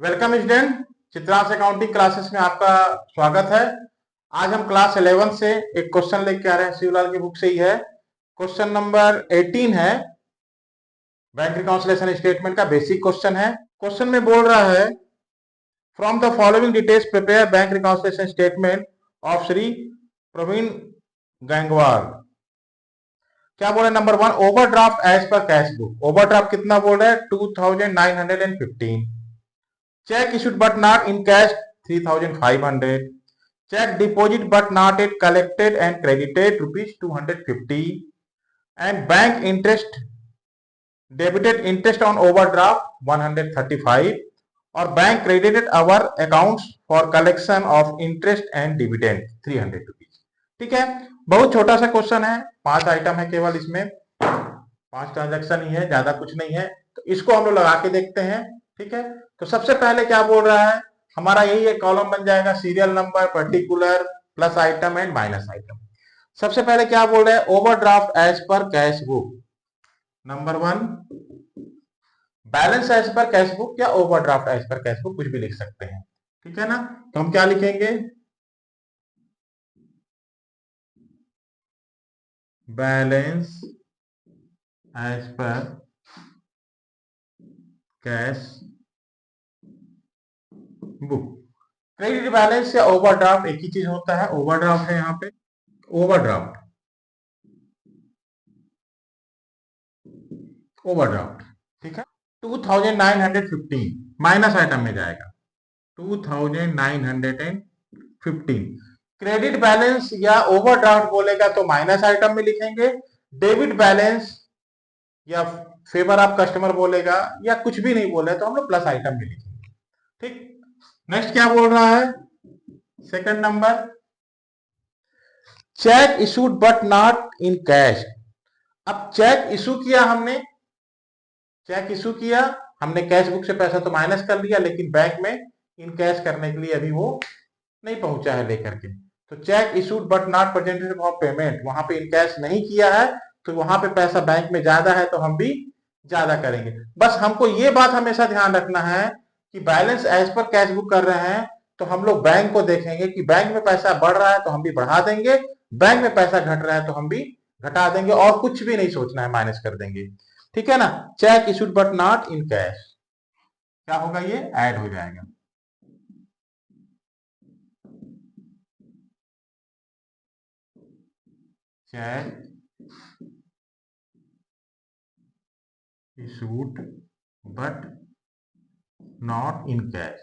Welcome student, Chitransh accounting classes में आपका स्वागत है। आज हम क्लास 11 से एक क्वेश्चन लेके आ रहे हैं, शिवलाल की बुक से ही है। क्वेश्चन नंबर 18 है, बैंक रिकॉन्सिलिएशन स्टेटमेंट का बेसिक क्वेश्चन है। क्वेश्चन में बोल रहा है, from the following details prepare bank reconciliation statement of Shri Praveen Gangwar. क्या बोल रहे हैं? Number 1, overdraft as per cash book. Overdraft कितना बोल रहे हैं? 2915। Check issued but not in cash 3500. Check deposit but not yet collected and credited rupees 250. And bank interest debited interest on overdraft 135. और bank credited our accounts for collection of interest and dividend 300 rupees. ठीक है, बहुत छोटा सा question है, 5 item है केवल, इसमें 5 ट्रांजैक्शन ही है, ज्यादा कुछ नहीं है। तो इसको हम लोग लगा के देखते हैं। ठीक है, तो सबसे पहले क्या बोल रहा है, हमारा यही एक कॉलम बन जाएगा, serial number, particular, plus item and minus item. सबसे पहले क्या बोल रहे हैं? Overdraft as per cash book. Number 1, balance as per cash book या overdraft as per cash book, कुछ भी लिख सकते हैं। ठीक है ना, तो हम क्या लिखेंगे? Balance as per cash book. Credit balance या ओवरड्राफ्ट एक ही चीज होता है, ओवरड्राफ्ट है यहाँ पे, ओवरड्राफ्ट ओवरड्राफ्ट। ठीक है, 2915 माइनस आइटम में जाएगा, 2915। क्रेडिट बैलेंस या ओवरड्राफ्ट बोलेगा तो माइनस आइटम में लिखेंगे। डेबिट बैलेंस या फेवर ऑफ कस्टमर बोलेगा या कुछ भी नहीं बोले तो हम लोग प्लस आइटम में लिखेंगे। ठीक, नेक्स्ट क्या बोल रहा है? Second number, check issued but not in cash. अब चेक इशू किया हमने, चेक इशू किया हमने, कैश बुक से पैसा तो माइनस कर लिया, लेकिन बैंक में इन कैश करने के लिए अभी वो नहीं पहुंचा है लेकर के। तो check issued but not presented for payment, वहां पे इन कैश नहीं किया है, तो वहां पे पैसा बैंक में ज्यादा है तो हम भी ज्यादा करेंगे। बस हमको ये बात हमेशा ध्यान रखना है कि balance as per cash book कर रहे हैं तो हम लोग बैंक को देखेंगे कि बैंक में पैसा बढ़ रहा है तो हम भी बढ़ा देंगे, बैंक में पैसा घट रहा है तो हम भी घटा देंगे, और कुछ भी नहीं सोचना है, माइनस कर देंगे। ठीक है ना, check issued but not in cash, क्या होगा? ये ऐड हो जाएगा। Check issued but not in cash.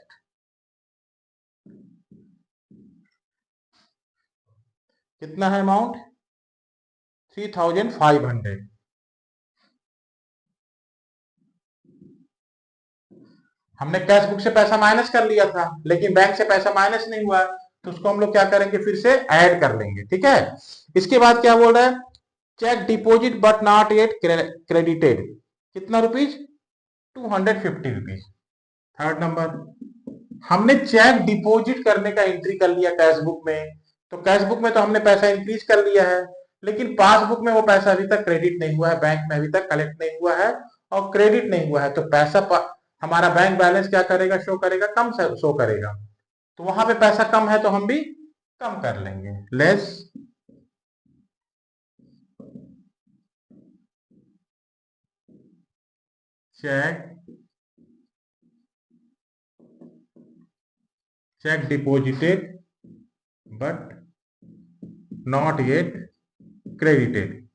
कितना है अमाउंट? 3500। हमने कैश बुक से पैसा माइनस कर लिया था, लेकिन बैंक से पैसा माइनस नहीं हुआ, तो उसको हम लोग क्या करेंगे? फिर से ऐड कर लेंगे। ठीक है, इसके बाद क्या बोल रहा है? Cheque deposit but not yet credited, कितना रुपीज? 250 रुपीज। थर्ड नंबर, हमने चेक डिपॉजिट करने का एंट्री कर लिया कैश बुक में, तो कैश बुक में तो हमने पैसा इंक्रीज कर लिया है, लेकिन पासबुक में वो पैसा अभी तक क्रेडिट नहीं हुआ है, बैंक में अभी तक कलेक्ट नहीं हुआ है और क्रेडिट नहीं हुआ है, तो पैसा हमारा बैंक बैलेंस क्या करेगा? शो करेगा, कम शो करेगा। तो वहां पे पैसा कम है तो हम भी कम कर लेंगे, less check deposited but not yet credited.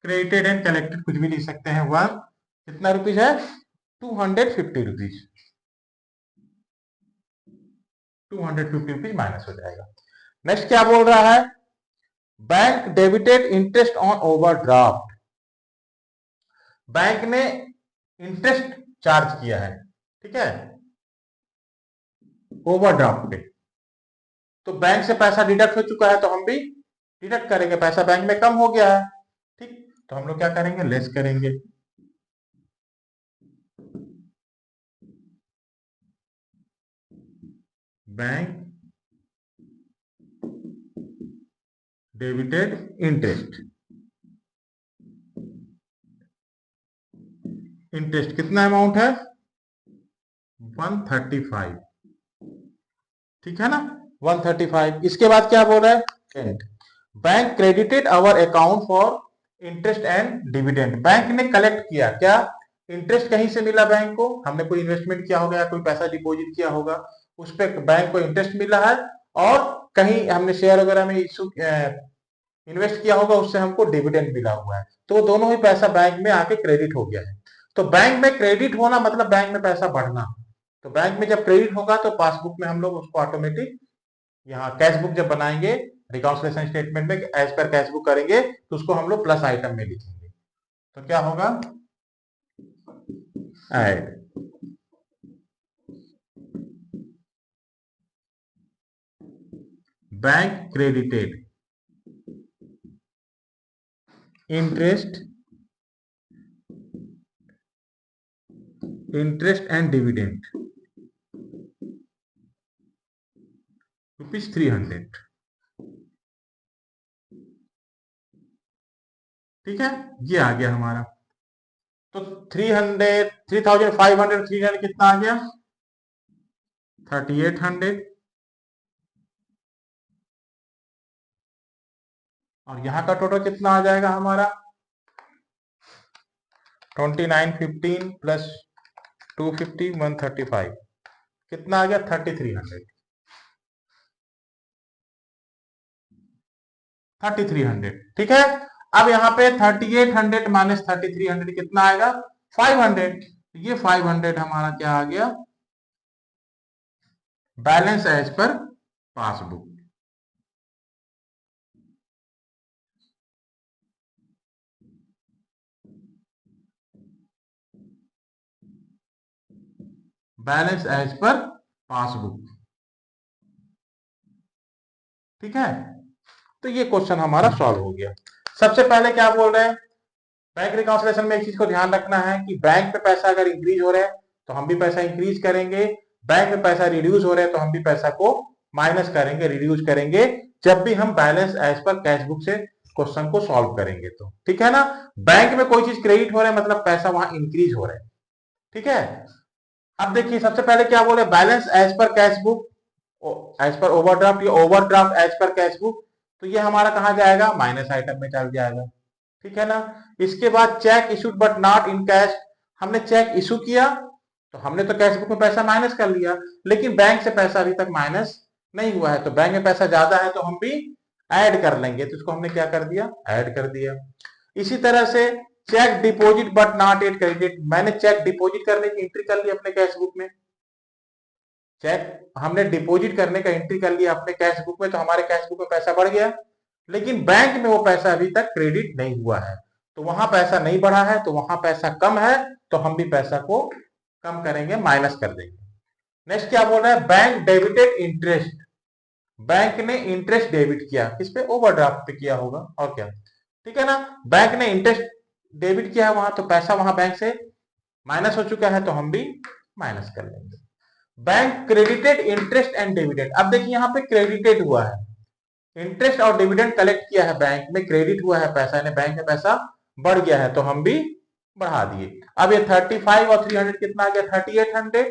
Credited and collected कुछ भी लिख सकते हैं। वन, कितना रुपीज है? 250 रुपीज। 250 रुपीज माइनस हो जाएगा। नेक्स्ट क्या बोल रहा है? Bank debited interest on overdraft. Bank ने इंटरेस्ट चार्ज किया है, ठीक है, ओवरड्राफ्ट पे, तो बैंक से पैसा डिडक्ट हो चुका है तो हम भी डिडक्ट करेंगे, पैसा बैंक में कम हो गया है। ठीक, तो हम लोग क्या करेंगे? लेस करेंगे। बैंक डेबिटेड इंटरेस्ट इंटरेस्ट कितना अमाउंट है 135, ठीक है ना 135। इसके बाद क्या बोल रहा है bank credited our account for interest and dividend. Bank ने कलेक्ट किया क्या इंटरेस्ट कहीं से मिला बैंक को, हमने कोई इन्वेस्टमेंट किया होगा या कोई पैसा डिपॉजिट किया होगा उस पर बैंक को इंटरेस्ट मिला है, और कहीं हमने शेयर वगैरह में इशू इन्वेस्ट किया होगा उससे हमको डिविडेंड मिला हुआ है, तो दोनों ही पैसा बैंक में आके क्रेडिट हो गया है। तो बैंक में क्रेडिट होना मतलब बैंक में पैसा बढ़ना। तो बैंक में जब क्रेडिट होगा तो पासबुक में हम लोग उसको ऑटोमेटिक यहाँ कैश बुक जब बनाएंगे रिकॉन्सिलिएशन स्टेटमेंट में एज पर कैश बुक करेंगे तो उसको हम लोग प्लस आइटम में लिखेंगे। तो क्या होगा add bank credited interest and dividend ₹300, ठीक है ये आ गया हमारा। तो 300 3500 300 कितना आ गया 3800, और यहां का टोटल कितना आ जाएगा हमारा 2915 प्लस 250 135 कितना आ गया 3300 3300, ठीक है। अब यहाँ पे 3800 माइनस 3300 कितना आएगा 500, ये 500 हमारा क्या आ गया balance as per passbook. Balance as per passbook, ठीक है। तो ये क्वेश्चन हमारा सॉल्व हो गया। सबसे पहले क्या बोल रहे हैं बैंक रिकॉन्सिलिएशन में एक चीज को ध्यान रखना है कि बैंक में पैसा अगर इंक्रीज हो रहा है तो हम भी पैसा इंक्रीज करेंगे, बैंक में पैसा रिड्यूस हो रहा है तो हम भी पैसा को माइनस करेंगे रिड्यूस करेंगे जब भी हम balance as per cash book से क्वेश्चन को सॉल्व करेंगे तो, ठीक है ना। बैंक में कोई चीज क्रेडिट हो रहा है मतलब पैसा वहां इंक्रीज हो रहा है, ठीक है। अब देखिए सबसे पहले क्या बोले balance as per cash book as per overdraft या overdraft as per cash book, तो ये हमारा कहां जाएगा माइनस आइटम में चल जाएगा, ठीक है ना। इसके बाद check issued but not in cash, हमने चेक इशू किया तो हमने तो कैश बुक में पैसा माइनस कर लिया, लेकिन बैंक से पैसा अभी तक माइनस नहीं हुआ है, तो बैंक में पैसा ज्यादा है तो हम भी ऐड कर लेंगे, तो इसको हमने क्या कर दिया ऐड कर दिया। इसी तरह से cheque deposit but not yet credit, मैंने चेक डिपॉजिट करने की एंट्री कर ली अपने कैश बुक में, चेक हमने डिपॉजिट करने का एंट्री कर लिया अपने कैश बुक में तो हमारे कैश बुक में पैसा बढ़ गया, लेकिन बैंक में वो पैसा अभी तक क्रेडिट नहीं हुआ है, तो वहां पैसा नहीं बढ़ा है तो वहां पैसा कम है तो हम भी पैसा को कम करेंगे माइनस कर देंगे। नेक्स्ट क्या बोल रहा है बैंक डेबिटेड इंटरेस्ट, बैंक ने इंटरेस्ट डेबिट किया किस पे ओवरड्राफ्ट पे किया होगा और क्या, ठीक है ना। बैंक ने इंटरेस्ट डेबिट किया है वहां तो पैसा वहां बैंक से माइनस हो चुका है तो हम भी माइनस कर लेंगे। Bank credited interest and dividend, अब देखिए यहाँ पे क्रेडिटेड हुआ है इंटरेस्ट और डिविडेंड कलेक्ट किया है बैंक में क्रेडिट हुआ है पैसा यानी बैंक में पैसा बढ़ गया है तो हम भी बढ़ा दिए। अब ये 35 और 300 कितना आ गया 3800,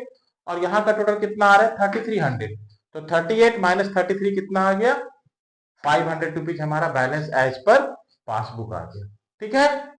और यहाँ का टोटल कितना आ रहा है 3300, तो 38 माइनस 33 कितना आ गया 500 रुपीज हमारा बैलेंस एज पर पासबुक आ गया, ठीक है।